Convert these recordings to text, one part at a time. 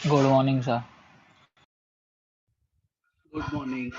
Good morning, sir. Good morning.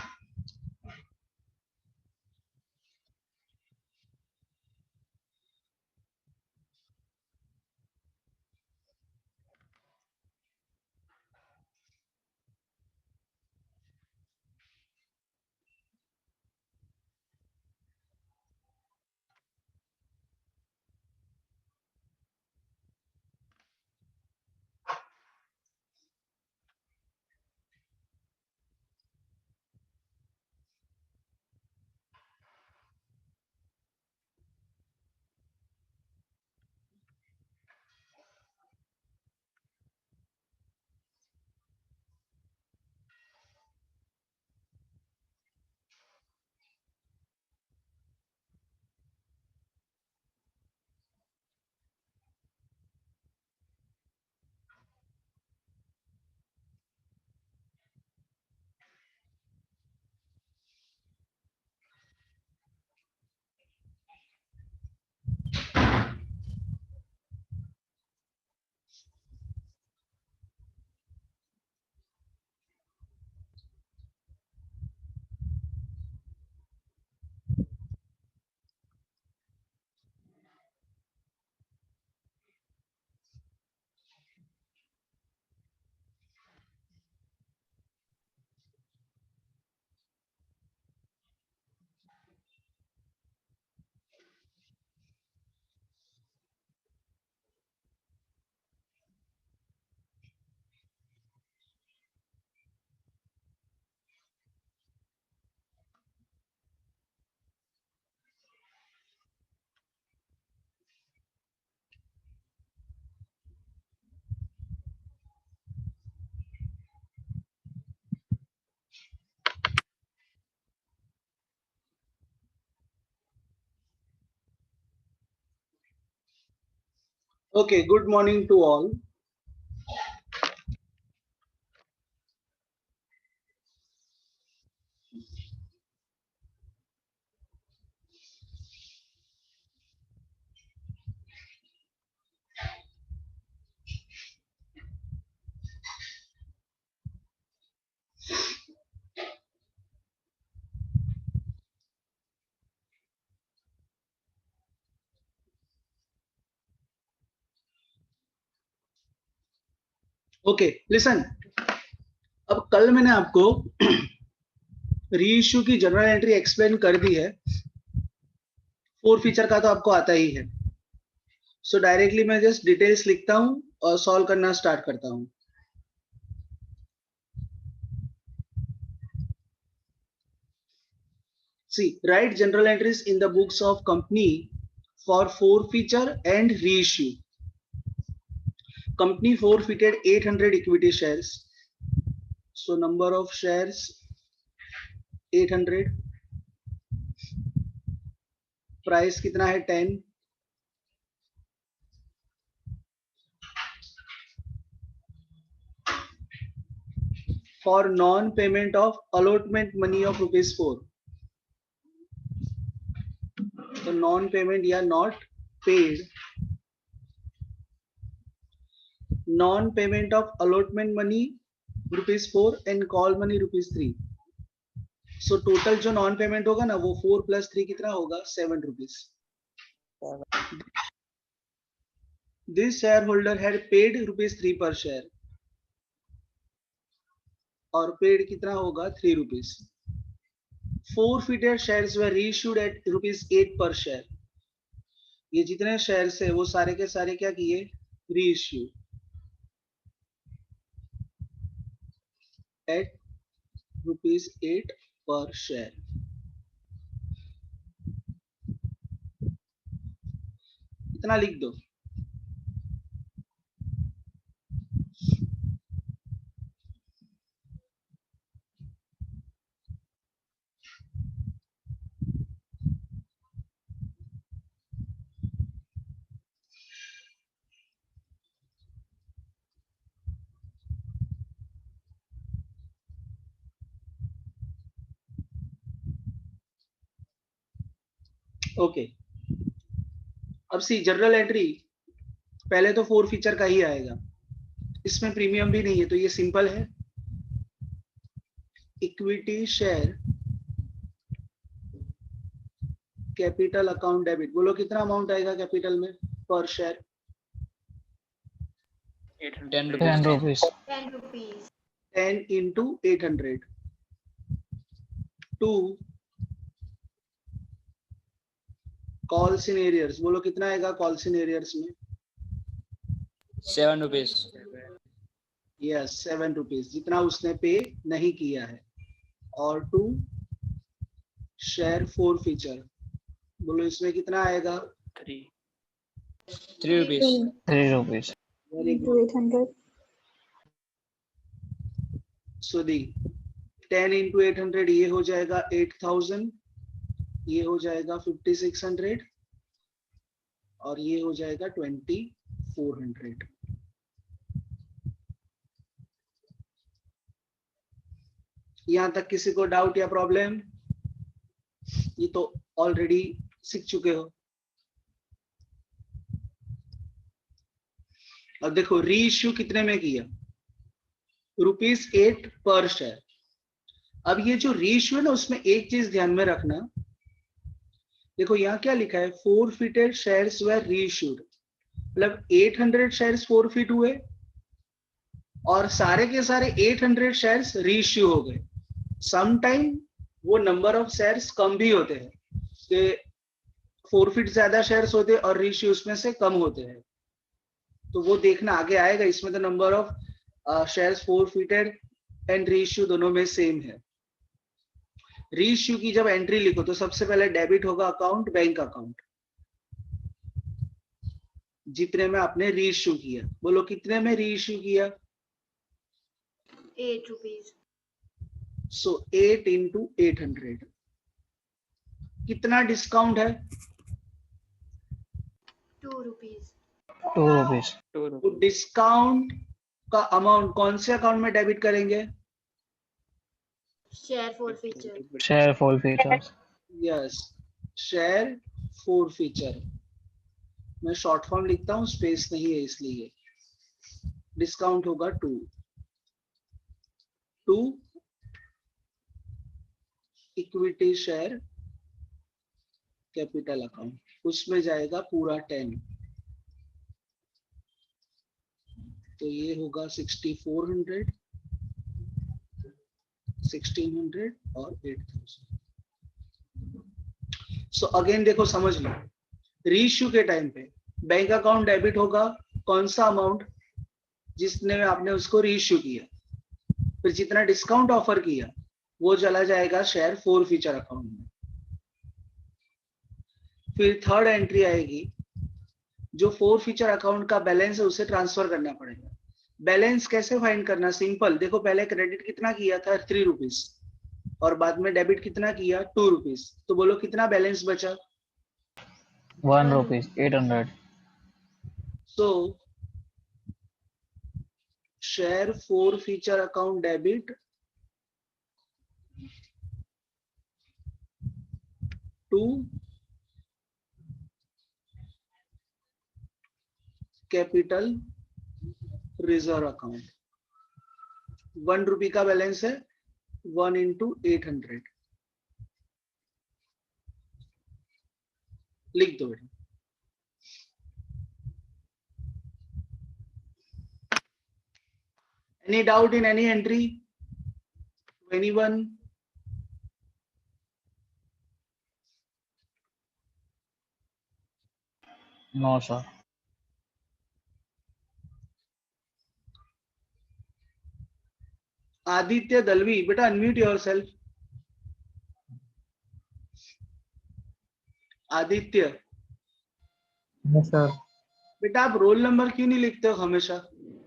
Okay, good morning to all. Okay, listen. अब कल मैंने आपको रीइश्यू की जनरल एंट्री एक्सप्लेन कर दी है। 4 फीचर का तो आपको आता ही है। सो डायरेक्टली मैं जस्ट डिटेल्स लिखता हूं और सॉल्व करना स्टार्ट करता हूं। See, write general entries in the books of company for 4 feature and reissue. Company forfeited 800 equity shares. So number of shares 800. Price कितना है 10. For non-payment of allotment money of ₹4. So non-payment या not paid, non-payment of allotment money ₹4 and call money ₹3. So total जो non payment होगा ना वो 4 plus 3 कितना होगा 7 rupees. This shareholder had paid ₹3 per share और paid कितना होगा 3 rupees. Forfeited shares were reissued at ₹8 per share. ये जितने shares है वो सारे के सारे क्या किए reissue at ₹8 per share. इतना लिख दो. ओके, अब सी जनरल एंट्री पहले तो 4 फीचर का ही आएगा. इसमें प्रीमियम भी नहीं है, तो ये सिंपल है। Equity share capital account debit, बोलो कितना अमाउंट आएगा कैपिटल में per share? 10 10 rupees. rupees. 10 rupees. 10 into 800 two calls in arrears, बोलो कितना आएगा कॉल्स इन एरियर्स में? 7 rupees. यस 7 रुपीज, जितना उसने पे नहीं किया है। और टू शेयर फोर फीचर, बोलो इसमें कितना आएगा? 3 rupees. 3 rupees. Very Into good 800. सुधी। 10 into 800 ये हो जाएगा 8000, ये हो जाएगा 5600 और ये हो जाएगा 2400। यहां तक किसी को डाउट या प्रॉब्लम? ये तो ऑलरेडी सीख चुके हो। अब देखो री इश्यू कितने में किया? ₹8 पर शेयर। अब ये जो री इश्यू है ना, उसमें एक चीज ध्यान में रखना, देखो यहाँ क्या लिखा है, forfeited shares were reissued, मतलब 800 शेयर्स forfeit हुए और सारे के सारे 800 शेयर्स रीइश्यू हो गए। समटाइम वो नंबर ऑफ शेयर्स कम भी होते हैं, कि फोरफिट ज्यादा शेयर्स होते हैं और रीइश्यू उसमें से कम होते हैं, तो वो देखना आगे आएगा। इसमें तो number of shares forfeited and reissue दोनों में सेम है। रीइश्यू की जब एंट्री लिखो तो सबसे पहले डेबिट होगा अकाउंट, बैंक अकाउंट, जितने में आपने रीइश्यू किया। बोलो कितने में रीइश्यू किया? 8 rupees. सो 8 into 800, कितना डिस्काउंट है? 2 rupees. 2 rupees. 2 तो rupees. डिस्काउंट का अमाउंट कौन से अकाउंट में डेबिट करेंगे? Share forfeiture. Share forfeitures. Yes, share four feature. मैं शॉर्ट फॉर्म लिखता हूं, स्पेस नहीं है इसलिए। डिस्काउंट होगा 2 इक्विटी शेयर कैपिटल अकाउंट, उसमें जाएगा पूरा 10, तो ये होगा 6400, 1600 और 8000। सो अगेन देखो समझ लो, रीइश्यू के टाइम पे बैंक अकाउंट डेबिट होगा कौन सा अमाउंट जिसने आपने उसको रीइश्यू किया, फिर जितना डिस्काउंट ऑफर किया वो चला जाएगा शेयर फोर फीचर अकाउंट में। फिर थर्ड एंट्री आएगी, जो फोर फीचर अकाउंट का बैलेंस है उसे ट्रांसफर करना पड़ेगा। बैलेंस कैसे फाइंड करना? सिंपल, देखो पहले क्रेडिट कितना किया था? 3 रुपीज, और बाद में डेबिट कितना किया? 2 रुपीज, तो बोलो कितना बैलेंस बचा? 1 rupees. 800. So share forfeiture account debit to capital reserve account. 1 rupee का बैलेंस है, 1 into 800 लिख दो बेटा। Any doubt in any entry? Anyone? No, sir. Aditya Dalvi, बेटा unmute yourself. Aditya Yes, sir. बेटा आप रोल नंबर क्यों नहीं लिखते हो हमेशा?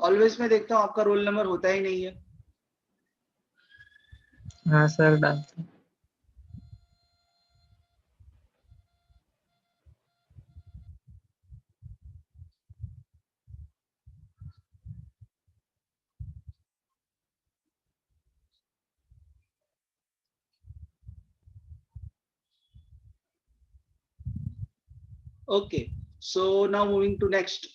ऑलवेज मैं देखता हूँ आपका रोल नंबर होता ही नहीं है। हाँ सर डालते हैं। Okay, so now moving to next.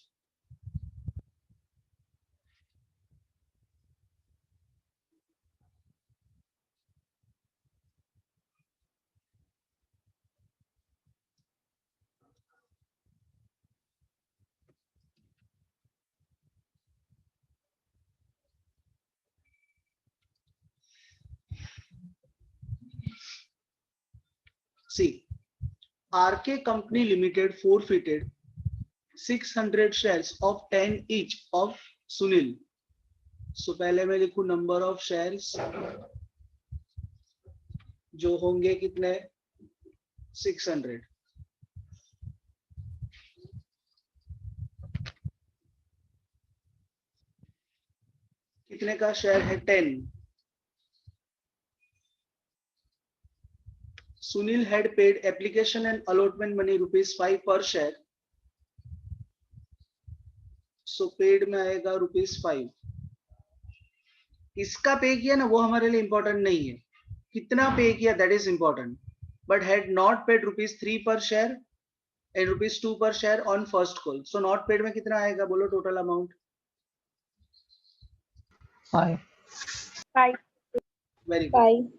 See, RK Company Limited forfeited 600 shares of 10 each of Sunil. So पहले मैं लिखूं नंबर ऑफ शेयर्स जो होंगे कितने 600. कितने का शेयर है 10. Sunil had paid application and allotment money ₹5 per share. So paid में आएगा ₹5. इसका पे किया ना वो हमारे लिए इंपॉर्टेंट नहीं है, कितना पे किया that is important. But had not paid ₹3 पर शेयर एंड ₹2 पर share on first call. So not paid में कितना आएगा बोलो total amount. 5. 5. Very good. 5.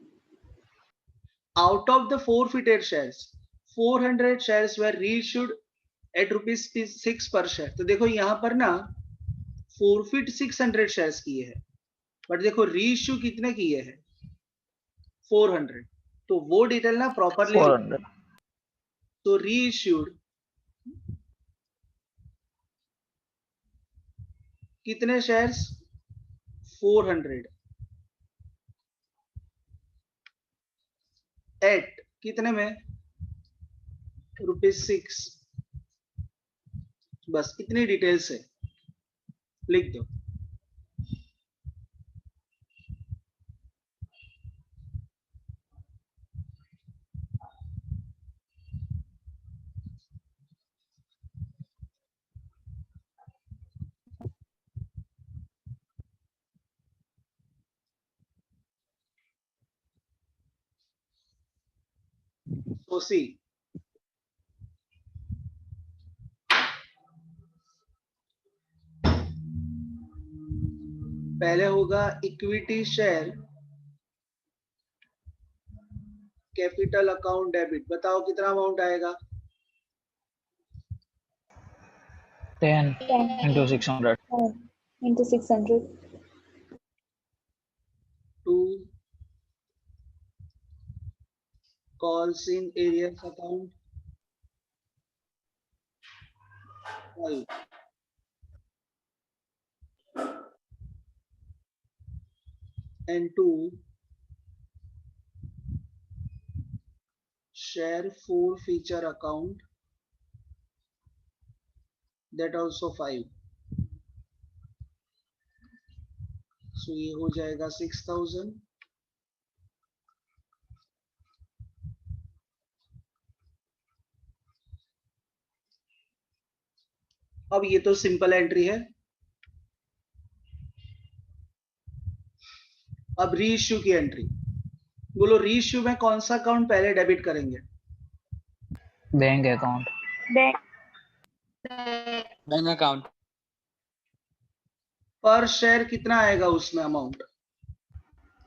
Out of the forfeited shares, 400 shares were reissued at ₹6 per share. तो देखो यहाँ पर ना forfeit 600 shares किए हैं, बट देखो रीइश्यू कितने किए हैं 400. तो वो डिटेल ना प्रॉपरली 400. तो रीइश्यूड कितने शेयर्स 400 एट कितने में ₹6. बस इतनी डिटेल्स है, लिख दो. So see, पहले होगा equity share capital account debit. बताओ कितना अमाउंट आएगा 10 10 into 600. into 600. Two calls in areas account 5 and 2 share 4 feature account that also 5. so ये हो जाएगा 6000. अब ये तो सिंपल एंट्री है. अब रीइश्यू की एंट्री बोलो. रीइश्यू में कौन सा अकाउंट पहले डेबिट करेंगे बैंक अकाउंट. Bank account. पर शेयर कितना आएगा उसमें अमाउंट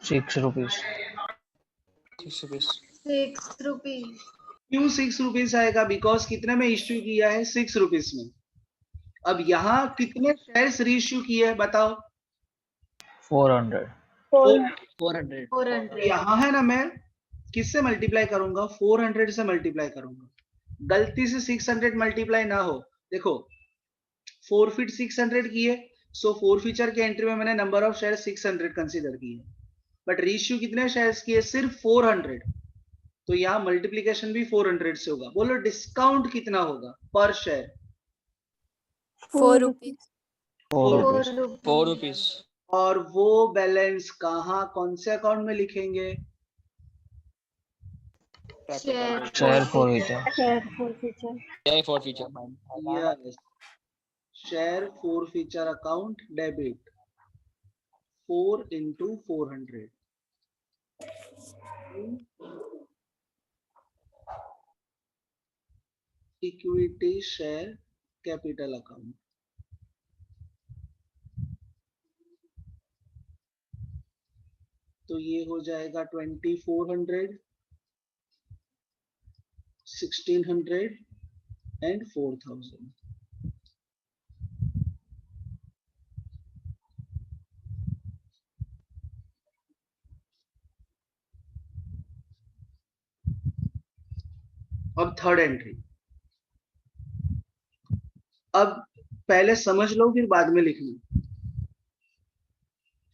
6 rupees. 6 rupees. ₹6. क्यों 6 रुपीज आएगा बिकॉज कितने में इश्यू किया है 6 रुपीज में. अब यहाँ कितने शेयर्स रीइश्यू किए हैं बताओ 400. 400. 400. यहाँ है ना मैं किससे मल्टीप्लाई करूंगा 400 से मल्टीप्लाई करूंगा. गलती से 600 मल्टीप्लाई ना हो. देखो फोरफिट 600 किए सो फोरफीचर के एंट्री में मैंने नंबर ऑफ शेयर 600 कंसीडर किए. बट रीइश्यू कितने शेयर्स किए सिर्फ 400. तो यहाँ मल्टीप्लीकेशन भी 400 से होगा. बोलो डिस्काउंट कितना होगा पर शेयर 4 rupees. 4 rupees. 4 rupees. और वो बैलेंस कहाँ कौन से अकाउंट में लिखेंगे Share Share forfeiture. Share forfeiture. Yeah, for feature. Yes share forfeiture account debit 4 into 400. Equity share capital account. तो ये हो जाएगा 2400 1600 and 4000. अब थर्ड एंट्री, अब पहले समझ लो फिर बाद में लिखना।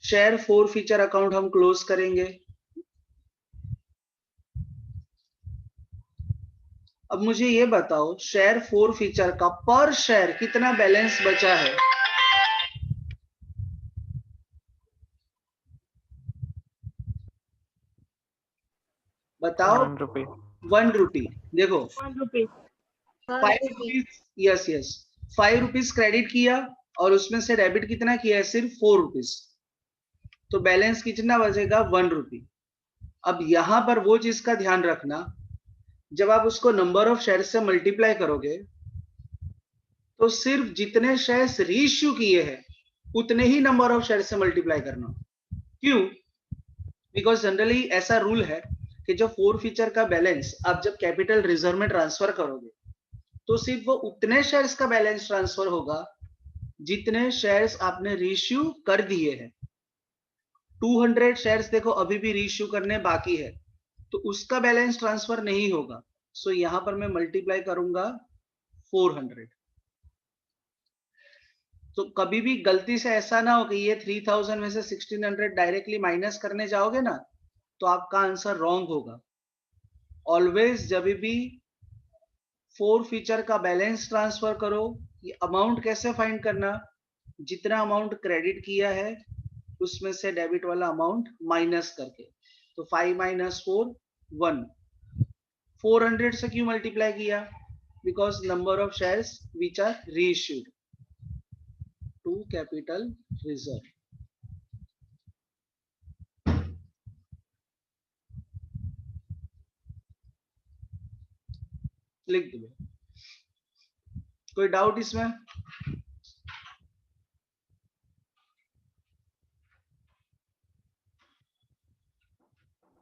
शेयर फोर फीचर अकाउंट हम क्लोज करेंगे। अब मुझे ये बताओ शेयर फोर फीचर का पर शेयर कितना बैलेंस बचा है? बताओ। 1 rupee. 1 रुपी। देखो 1 rupee. 5 rupees, yes yes, 5 rupees credit किया और उसमें से डेबिट कितना किया है? सिर्फ 4 रुपीज। तो बैलेंस कितना बचेगा? 1 रुपी। अब यहां पर वो चीज का ध्यान रखना, जब आप उसको नंबर ऑफ शेयर से मल्टीप्लाई करोगे तो सिर्फ जितने शेयर्स रीइश्यू किए हैं उतने ही नंबर ऑफ शेयर से मल्टीप्लाई करना। क्यों? बिकॉज जनरली ऐसा रूल है कि जो फोर फीचर का बैलेंस आप जब कैपिटल रिजर्व में ट्रांसफर करोगे तो सिर्फ वो उतने शेयर्स का बैलेंस ट्रांसफर होगा जितने शेयर्स आपने रीइश्यू कर दिए हैं। 200 शेयर्स देखो अभी भी रीइश्यू करने बाकी है, तो उसका बैलेंस ट्रांसफर नहीं होगा। सो यहां पर मैं मल्टीप्लाई करूंगा 400। तो कभी भी गलती से ऐसा ना हो कि ये 3000 में से 1600 डायरेक्टली माइनस करने जाओगे ना तो आपका आंसर रॉन्ग होगा। ऑलवेज जब भी फोर फीचर का बैलेंस ट्रांसफर करो, ये अमाउंट कैसे फाइंड करना? जितना अमाउंट क्रेडिट किया है उसमें से डेबिट वाला अमाउंट माइनस करके। तो 5 माइनस 4 1। 400 से क्यों मल्टीप्लाई किया? Because number of shares which are reissued to capital reserve. लिख दो। कोई डाउट इसमें?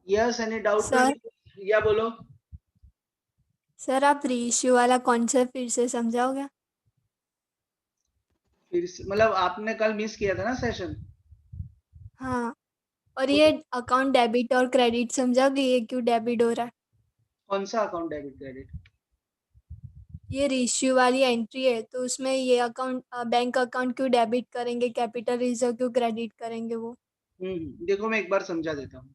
Yes, any doubt? सर या बोलो। सर आप रीइश्यू वाला कॉन्सेप्ट फिर से समझाओगे? फिर से मतलब आपने कल मिस किया था ना सेशन? हाँ, और ये अकाउंट डेबिट और क्रेडिट समझाओगे, ये क्यों डेबिट हो रहा है? कौन सा अकाउंट डेबिट क्रेडिट? ये रीइश्यू वाली एंट्री है तो उसमें ये अकाउंट बैंक अकाउंट क्यों डेबिट करेंगे, कैपिटल रिजर्व क्यों क्रेडिट करेंगे वो? देखो मैं एक बार समझा देता हूँ।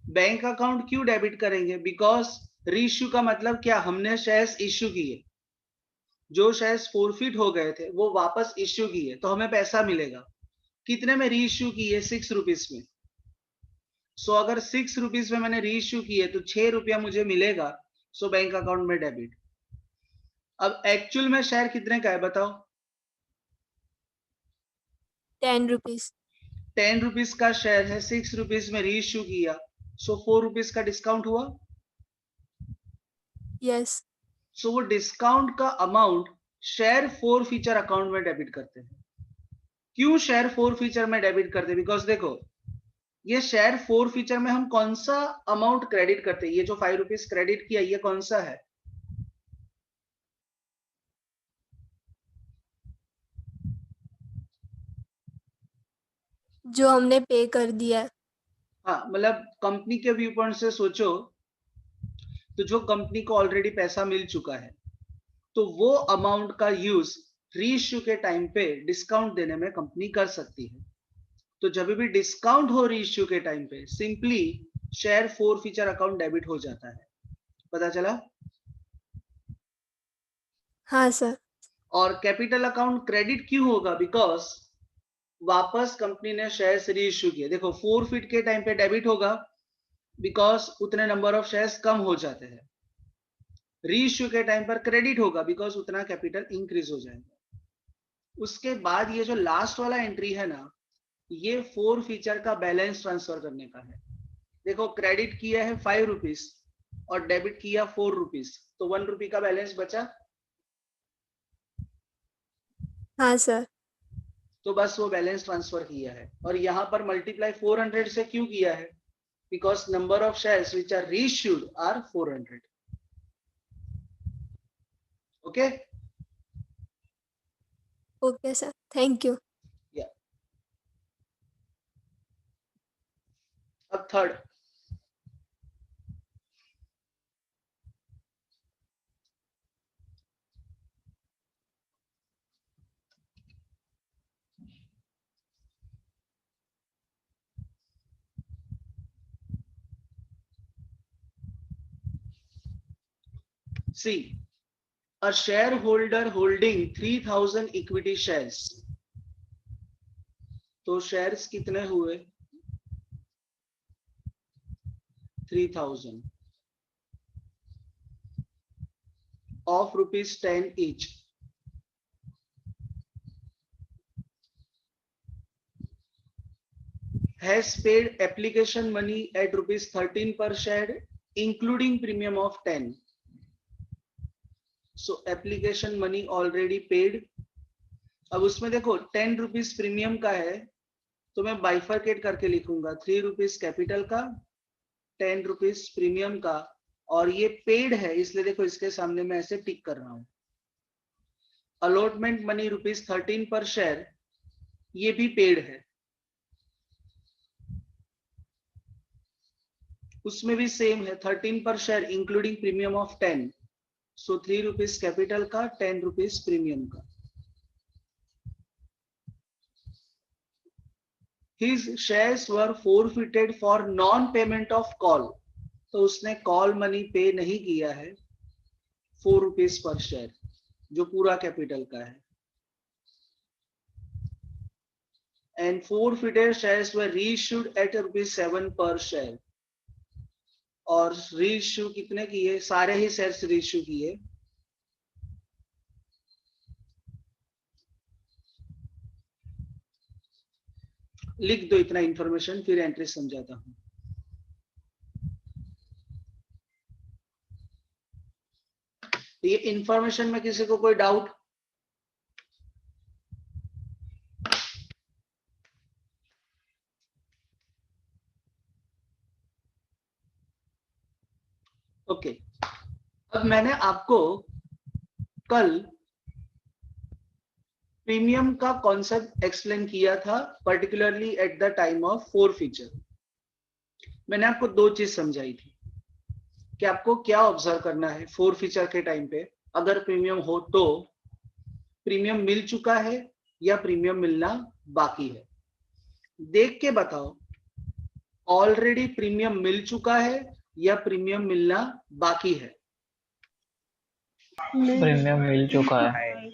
बैंक अकाउंट क्यों डेबिट करेंगे? बिकॉज रीइश्यू का मतलब क्या? हमने शेयर्स इश्यू किए, जो शेयर्स फोरफिट हो गए थे वो वापस इश्यू किए तो हमें पैसा मिलेगा। कितने में रीइश्यू किए? 6 रुपीज में। सो अगर 6 रुपीज में मैंने रीइश्यू किए तो 6 रुपया मुझे मिलेगा। सो बैंक अकाउंट में डेबिट। अब एक्चुअल में शेयर कितने का है बताओ? 10 रुपीज। 10 रुपीज का शेयर है, 6 रुपीज में रीइश्यू किया, सो 4 रुपीज का डिस्काउंट हुआ। यस। सो वो डिस्काउंट का amount share forfeiture account में डेबिट करते हैं। क्यों शेयर फोर फीचर में डेबिट करते हैं? बिकॉज देखो ये शेयर फोर फीचर में हम कौन सा अमाउंट क्रेडिट करते हैं? ये जो 5 रुपीज क्रेडिट किया ये कौन सा है? जो हमने पे कर दिया है। हाँ, मतलब कंपनी के व्यू पॉइंट से सोचो तो जो कंपनी को ऑलरेडी पैसा मिल चुका है तो वो अमाउंट का यूज रीइश्यू के टाइम पे डिस्काउंट देने में कंपनी कर सकती है। तो जब भी डिस्काउंट हो रीइश्यू के टाइम पे simply share forfeiture account debit हो जाता है। पता चला? हाँ सर। और कैपिटल अकाउंट क्रेडिट क्यों होगा? बिकॉज वापस कंपनी ने शेयर्स रीइश्यू किए। देखो फोर फीट के टाइम पे डेबिट होगा बिकॉज उतने नंबर ऑफ शेयर्स कम हो जाते हैं। रीइश्यू के टाइम पर क्रेडिट होगा बिकॉज उतना कैपिटल इंक्रीज हो जाएगा। उसके बाद ये जो लास्ट वाला एंट्री है ना, ये फोर फीचर का बैलेंस ट्रांसफर करने का है। देखो क्रेडिट किया है 5 रुपीज और डेबिट किया 4 रुपीज, तो 1 रुपी का बैलेंस बचा। हाँ सर। तो बस वो बैलेंस ट्रांसफर किया है। और यहाँ पर मल्टीप्लाई 400 से क्यों किया है? Because number of shares which are reissued are 400। Okay? Okay sir, thank you. या अब third, C a share holder holding 3000 equity shares, तो शेयर्स कितने हुए 3000 of ₹10 each. Has paid application money at ₹13 per share, including premium of 10. So application money already paid. अब उसमें देखो 10 rupees premium का है, तो मैं बाइफरकेट करके लिखूंगा 3 रुपीज कैपिटल का, 10 रुपीज प्रीमियम का, और ये पेड है इसलिए देखो इसके सामने मैं ऐसे टिक कर रहा हूं. अलॉटमेंट मनी ₹13 पर शेयर, ये भी पेड है, उसमें भी सेम है 13 पर share including premium of 10. So 3 rupees capital का, 10 रुपीज प्रीमियम का. His shares were forfeited for non-payment of call. तो उसने कॉल मनी पे नहीं किया है 4 रुपीज पर शेयर, जो पूरा कैपिटल का है. And forfeited shares were reissued at ₹7 per share. और रीइश्यू कितने किए, सारे ही शेयर्स रीइश्यू किए. लिख दो इतना इंफॉर्मेशन, फिर एंट्री समझाता हूं. ये इंफॉर्मेशन में किसी को कोई डाउट? ओके. अब मैंने आपको कल प्रीमियम का कॉन्सेप्ट एक्सप्लेन किया था, particularly at the time of forfeiture. मैंने आपको दो चीज समझाई थी कि आपको क्या ऑब्जर्व करना है फोरफीचर के टाइम पे. अगर प्रीमियम हो तो प्रीमियम मिल चुका है या प्रीमियम मिलना बाकी है. देख के बताओ ऑलरेडी प्रीमियम मिल चुका है या प्रीमियम मिलना बाकी है. प्रीमियम मिल चुका है.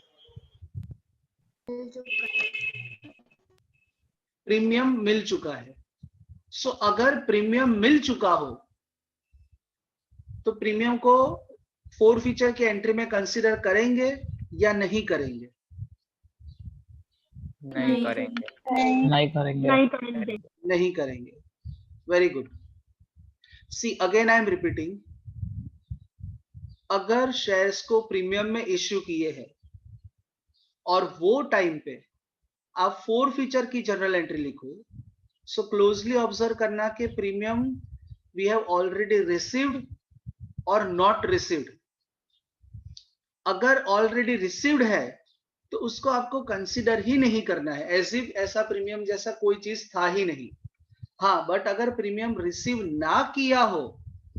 प्रीमियम मिल चुका है. सो अगर प्रीमियम मिल चुका हो तो प्रीमियम को फोरफीचर की एंट्री में कंसीडर करेंगे या नहीं करेंगे? नहीं करेंगे. नहीं करेंगे. नहीं करेंगे. Very good. See again I am repeating, अगर शेयर्स को प्रीमियम में इश्यू किए हैं और वो टाइम पे आप फोरफीचर की जर्नल एंट्री लिखो, सो क्लोजली ऑब्जर्व करना कि premium we have already received और नॉट रिसीव्ड. अगर ऑलरेडी रिसीव्ड है तो उसको आपको कंसीडर ही नहीं करना है, एज इफ ऐसा प्रीमियम जैसा कोई चीज था ही नहीं. हाँ, बट अगर प्रीमियम रिसीव ना किया हो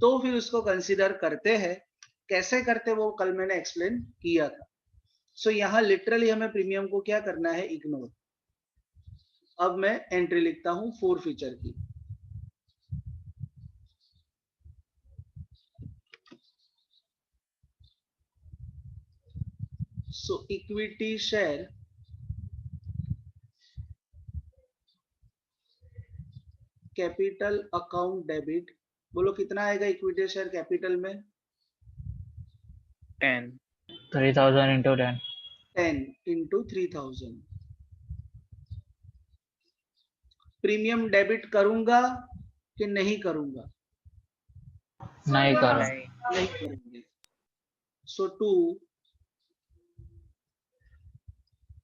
तो फिर उसको कंसीडर करते हैं. कैसे करते वो कल मैंने एक्सप्लेन किया था. सो यहाँ लिटरली हमें प्रीमियम को क्या करना है, इग्नोर. अब मैं एंट्री लिखता हूं फोरफीचर की. So equity share capital account debit. बोलो कितना आएगा इक्विटी शेयर कैपिटल में? 10. 3000 into 10. 10 into 3000. प्रीमियम डेबिट करूंगा कि नहीं करूंगा? नहीं कर. नहीं करेंगे. So to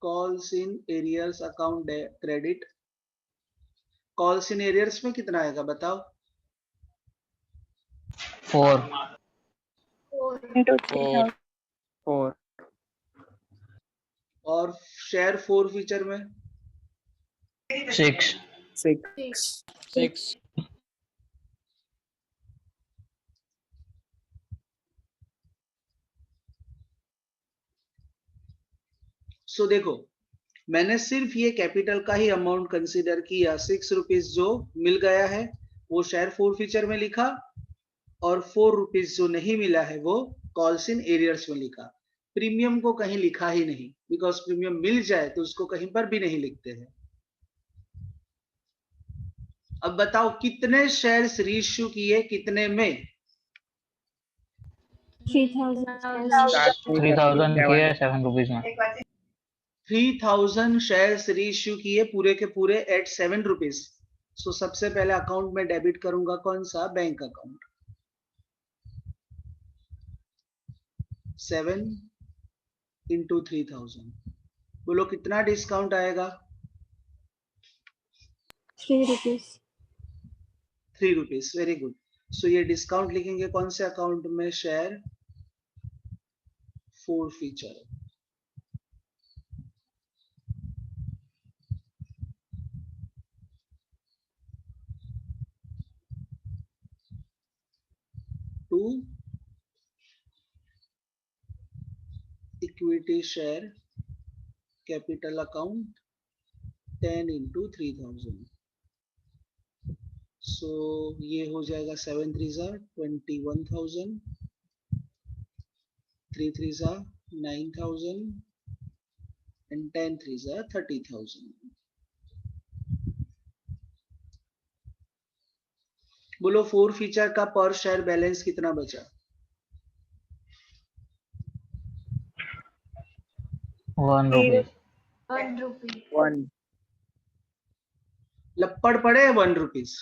calls in arrears account credit. Calls in arrears में कितना आएगा बताओ? 4. into 4. 4. और शेयर फोरफीचर में 6. 6. सो देखो मैंने सिर्फ ये कैपिटल का ही अमाउंट कंसीडर किया. 6 रुपीज जो मिल गया है वो शेयर फोरफीचर में लिखा, और 4 रुपीज जो नहीं मिला है वो कॉल्स इन एरियर्स में लिखा, प्रीमियम को कहीं लिखा ही नहीं, बिकॉज प्रीमियम मिल जाए तो उसको कहीं पर भी नहीं लिखते हैं। अब बताओ कितने शेयर्स रीइश्यू किए, कितने में? 3000 किए 7 रुपीज में। 3000 शेयर्स रीइश्यू किए पूरे के पूरे एट 7 रुपीज। सो सबसे पहले अकाउंट में डेबिट करूंगा, कौन सा? Bank account. 7 इंटू 3000, बोलो कितना डिस्काउंट आएगा? 3 rupees. 3 rupees. Very good. So ये डिस्काउंट लिखेंगे कौन से अकाउंट में? Share forfeiture. To equity share capital account 10 into 3000। So ये हो जाएगा 7 3 21,000, 3 3 9,000 एंड 10 3 30,000। बोलो फोर फीचर का पर शेयर बैलेंस कितना बचा? 1 रुपीज। 1 rupee. 1. लपड़ पड़े 1 rupees.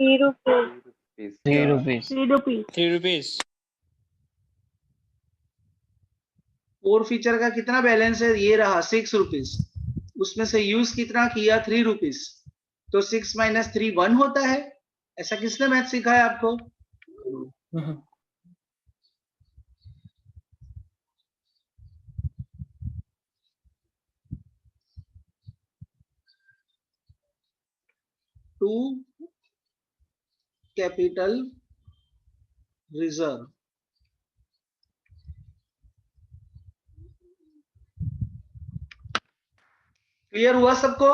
3 rupees. 3 rupees. 3 rupees. 3 rupees. Four feature का कितना बैलेंस है? ये रहा 6 रुपीज। उसमें से यूज कितना किया? 3 रुपीज। तो 6 माइनस 3 1 होता है। ऐसा किसने मैथ सिखाया आपको? To capital reserve. क्लियर हुआ सबको?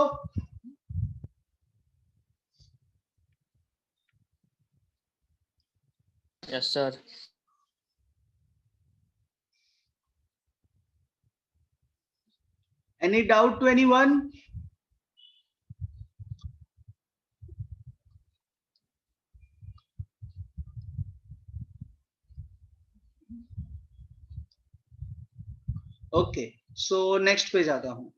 Yes, sir. Any doubt to anyone? Okay, so next पे जाता हूं।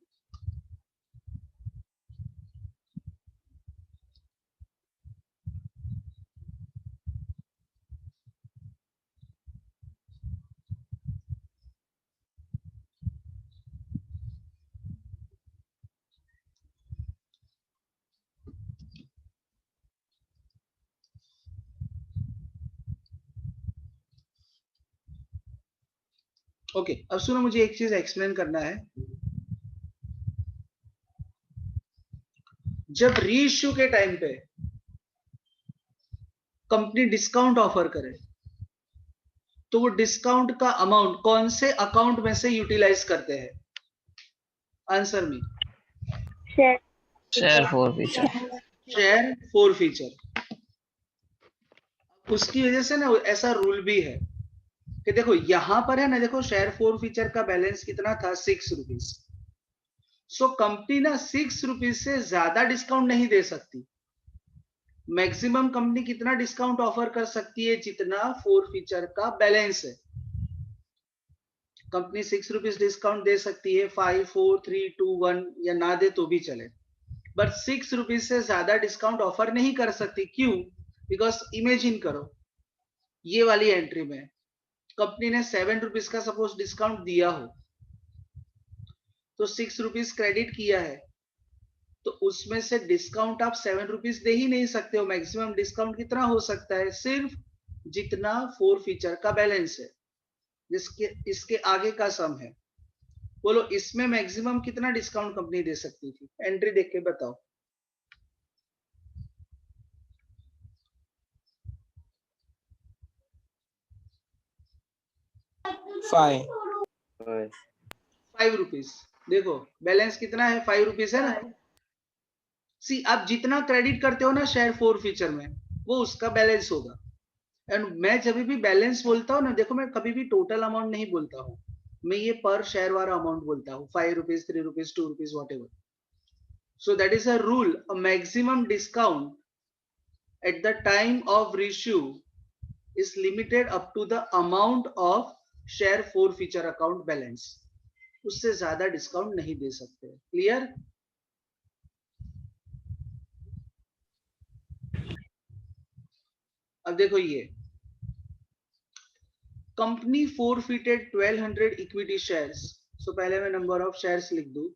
ओके, अब सुनो, मुझे एक चीज एक्सप्लेन करना है। जब रीइश्यू के टाइम पे कंपनी डिस्काउंट ऑफर करे तो वो डिस्काउंट का अमाउंट कौन से अकाउंट में से यूटिलाइज करते हैं? Answer me. Share four feature. Share four feature. उसकी वजह से ना ऐसा रूल भी है कि देखो यहां पर है ना, देखो शेयर फोर फीचर का बैलेंस कितना था? 6 रुपीज। सो कंपनी ना 6 रुपीज से ज्यादा डिस्काउंट नहीं दे सकती। मैक्सिमम कंपनी कितना डिस्काउंट ऑफर कर सकती है? जितना फोर फीचर का बैलेंस है। कंपनी 6 रुपीज डिस्काउंट दे सकती है, 5 4 3 2 1 या ना दे तो भी चले, बट 6 रुपीज से ज्यादा डिस्काउंट ऑफर नहीं कर सकती। क्यों? बिकॉज इमेजिन करो, ये वाली एंट्री में कंपनी ने 7 रुपीज का सपोज डिस्काउंट दिया हो, तो 6 रुपीज क्रेडिट किया है, तो उसमें से डिस्काउंट आप 7 रुपीज दे ही नहीं सकते हो। मैक्सिमम डिस्काउंट कितना हो सकता है? सिर्फ जितना फोर फीचर का बैलेंस है, जिसके इसके आगे का सम है। बोलो इसमें मैक्सिमम कितना डिस्काउंट कंपनी दे सकती थी? एंट्री देख के बताओ। 5 रुपीज। देखो बैलेंस कितना है? 5 रुपीज है ना। सी आप जितना क्रेडिट करते हो ना शेयर फोर फीचर में, वो उसका बैलेंस होगा। एंड मैं जब भी बैलेंस बोलता हूँ ना, देखो मैं कभी भी टोटल अमाउंट नहीं बोलता हूँ, मैं ये पर शेयर वाला अमाउंट बोलता हूँ, 5 rupees, 3 rupees, 2 rupees, what ever. So that is a rule. A maximum discount at the time of reissue is limited up to the amount of share forfeiture account balance. उससे ज्यादा discount नहीं दे सकते. Clear? अब देखो ये company forfeited 1200 equity shares. सो पहले मैं number of shares लिख दूं.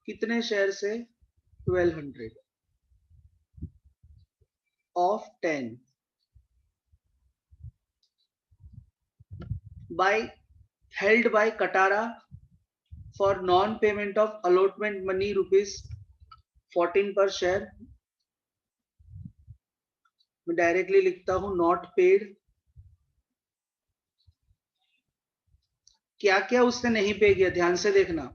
कितने शेयर से? 1200 of 10 by held by Katara for non-payment of allotment money rupees 14 per share. मैं डायरेक्टली लिखता हूं नॉट पेड. क्या क्या उसने नहीं पे किया ध्यान से देखना.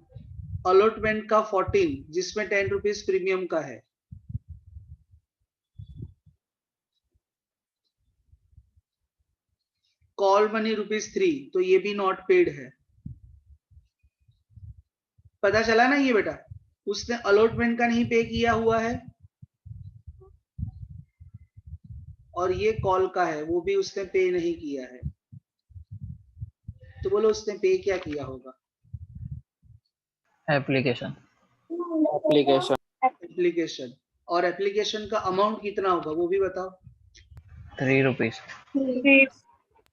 अलॉटमेंट का 14 जिसमें 10 रुपीज प्रीमियम का है. कॉल मनी ₹3 तो ये भी नॉट पेड है. पता चला ना ये बेटा, उसने अलॉटमेंट का नहीं पे किया हुआ है और ये कॉल का है वो भी उसने पे नहीं किया है. तो बोलो उसने पे क्या किया होगा? एप्लीकेशन. एप्लीकेशन. एप्लीकेशन. और एप्लीकेशन का अमाउंट कितना होगा वो भी बताओ. 3 रुपीज.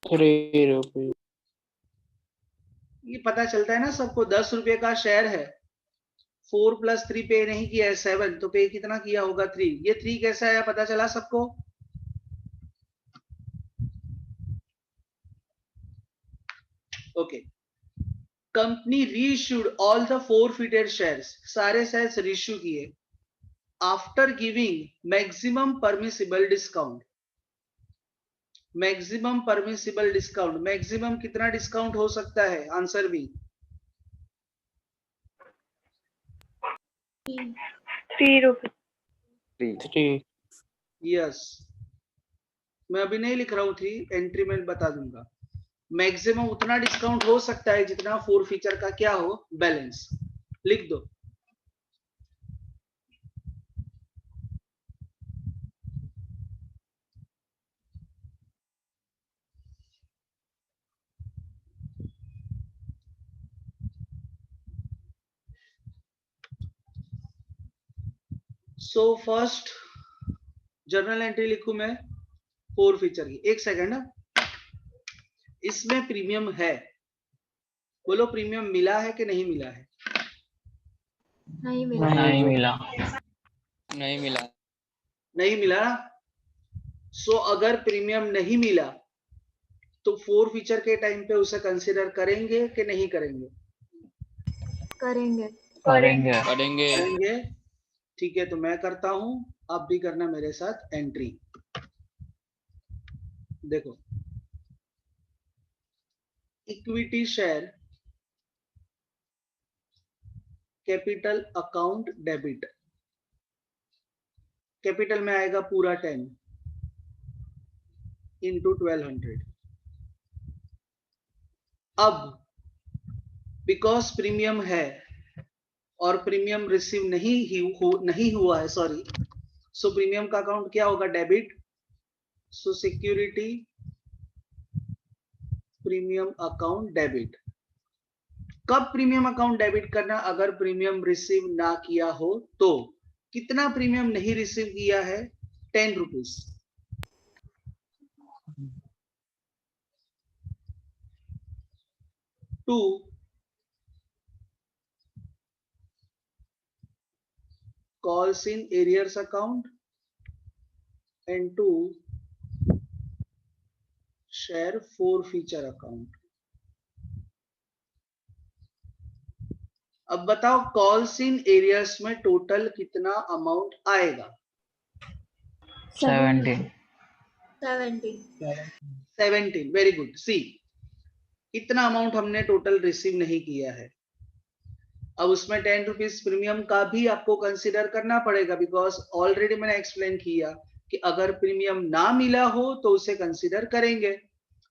3 रुपीज. ये पता चलता है ना सबको. 10 रुपए का शेयर है, 4 + 3 पे नहीं किया है 7, तो पे कितना किया होगा? 3. ये 3 कैसा आया पता चला सबको? Okay. Company reissued all the forfeited shares. सारे शेयर्स रीइश्यू किए after giving maximum permissible discount. Maximum permissible discount. Maximum कितना डिस्काउंट हो सकता है? आंसर भी 3 रुपीज. 3. यस. मैं अभी नहीं लिख रहा हूं 3, एंट्री में बता दूंगा. मैक्सिमम उतना डिस्काउंट हो सकता है जितना forfeiture का क्या हो? बैलेंस. लिख दो. सो फर्स्ट जर्नल एंट्री लिखूं मैं forfeiture की. एक सेकंड ना. इसमें प्रीमियम है. बोलो प्रीमियम मिला है कि नहीं मिला है? नहीं मिला. नहीं मिला. नहीं मिला. नहीं मिला. सो अगर प्रीमियम नहीं मिला तो forfeiture के टाइम पे उसे कंसीडर करेंगे कि नहीं करेंगे? करेंगे. करेंगे. करेंगे. करेंगे. ठीक है, तो मैं करता हूं, आप भी करना मेरे साथ एंट्री. देखो equity share capital account debit. Capital में आएगा पूरा 10 इंटू 1200. अब बिकॉज प्रीमियम है और प्रीमियम रिसीव नहीं हुआ है, सॉरी, सो प्रीमियम का अकाउंट क्या होगा? डेबिट. सो सिक्योरिटी प्रीमियम अकाउंट डेबिट. कब प्रीमियम अकाउंट डेबिट करना? अगर प्रीमियम रिसीव ना किया हो तो. कितना प्रीमियम नहीं रिसीव किया है? 10 rupees. Two calls in arrears account and 2 share forfeiture account. अब बताओ कॉल्स इन एरियर्स में टोटल कितना अमाउंट आएगा? 17. 17. Very good. सी इतना अमाउंट हमने टोटल रिसीव नहीं किया है. अब उसमें 10 रुपीज प्रीमियम का भी आपको कंसीडर करना पड़ेगा बिकॉज ऑलरेडी मैंने एक्सप्लेन किया कि अगर प्रीमियम ना मिला हो तो उसे कंसीडर करेंगे,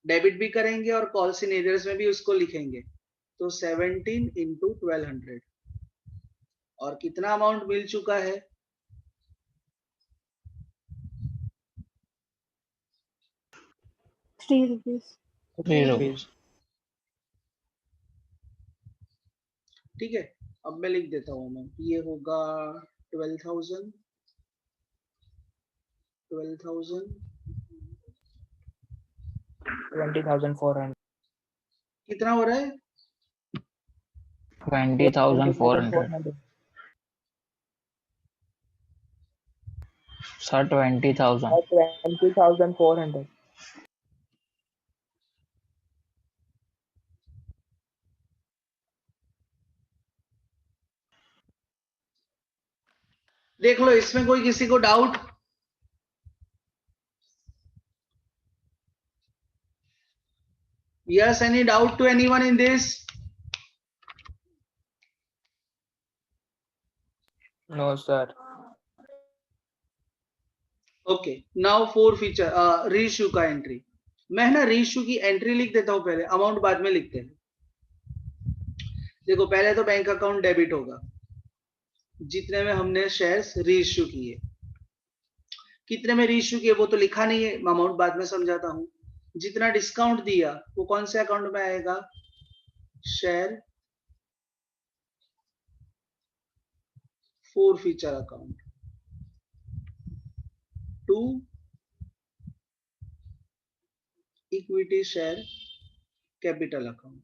डेबिट भी करेंगे और कॉल सिनेरियोस में भी उसको लिखेंगे। तो 17 इंटू 1200 और कितना अमाउंट मिल चुका है? 3 rupees. 3 rupees. ठीक है, अब मैं लिख देता हूं अमाउंट, ये होगा 12,000 20,400. कितना हो रहा है? 20,400. Sir, 20,000. 20,400. देख लो, इसमें कोई किसी को doubt? Yes, any doubt to anyone in this? No, sir. Okay, now four feature reissue का एंट्री। मैं ना रीइश्यू की एंट्री लिख देता हूं पहले, अमाउंट बाद में लिखते हैं। देखो, पहले तो बैंक अकाउंट डेबिट होगा जितने में हमने शेयर्स रीइश्यू किए। कितने में रीइश्यू किए वो तो लिखा नहीं है, अमाउंट बाद में समझाता हूं। जितना डिस्काउंट दिया वो कौन से अकाउंट में आएगा? Share forfeiture account to equity share capital account.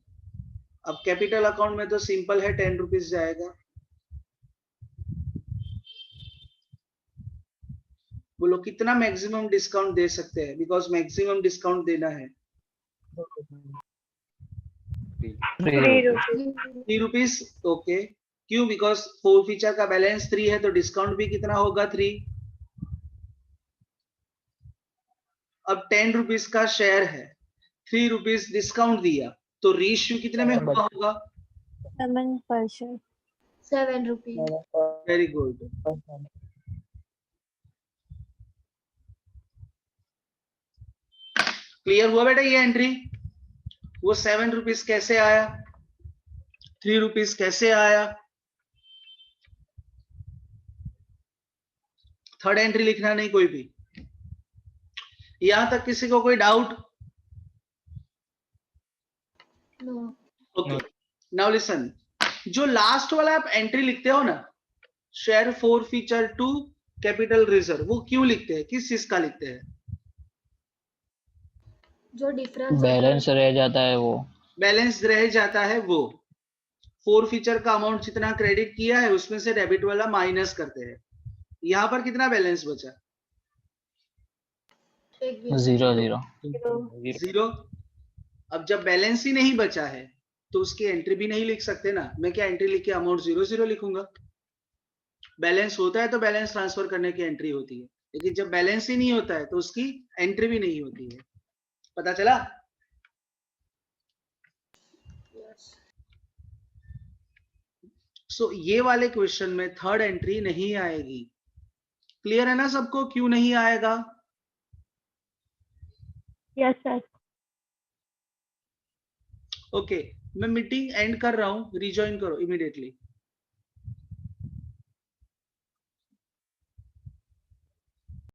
अब कैपिटल अकाउंट में तो सिंपल है, 10 रुपीज जाएगा। बोलो कितना मैक्सिमम डिस्काउंट दे सकते हैं, बिकॉज मैक्सिमम डिस्काउंट देना है। 3 rupees. 3 रुपीज। ओके, क्यों? बिकॉज फोर फीचर का बैलेंस 3 है, तो डिस्काउंट भी कितना होगा? 3। अब 10 रुपीज का शेयर है, 3 रुपीज डिस्काउंट दिया, तो रीइश्यू कितने में हुआ होगा? 7 per share. 7 rupees. Very good. Clear हुआ बेटा ये एंट्री? वो 7 रुपीज कैसे आया, 3 रुपीज कैसे आया? थर्ड एंट्री लिखना नहीं कोई भी। यहां तक किसी को कोई doubt? No. Okay, now listen, जो लास्ट वाला आप एंट्री लिखते हो ना, share forfeiture to capital reserve, वो क्यों लिखते हैं? किस चीज का लिखते हैं? जो डिफरेंस बैलेंस रह जाता है वो। बैलेंस रह जाता है वो। फोर फीचर का अमाउंट जितना क्रेडिट किया है उसमें से डेबिट वाला माइनस करते हैं। यहां पर कितना बैलेंस बचा? 0. जीरो। अब जब बैलेंस ही नहीं बचा है तो उसकी एंट्री भी नहीं लिख सकते ना। मैं क्या एंट्री लिख के अमाउंट 0 लिखूंगा? बैलेंस होता है तो बैलेंस ट्रांसफर करने की एंट्री होती है, लेकिन जब बैलेंस ही नहीं होता है तो उसकी एंट्री भी नहीं होती है। पता चला? सो ये वाले क्वेश्चन में थर्ड एंट्री नहीं आएगी। क्लियर है ना सबको क्यों नहीं आएगा? Yes, sir. ओके, मैं मीटिंग एंड कर रहा हूं, रिजॉइन करो इमीडिएटली।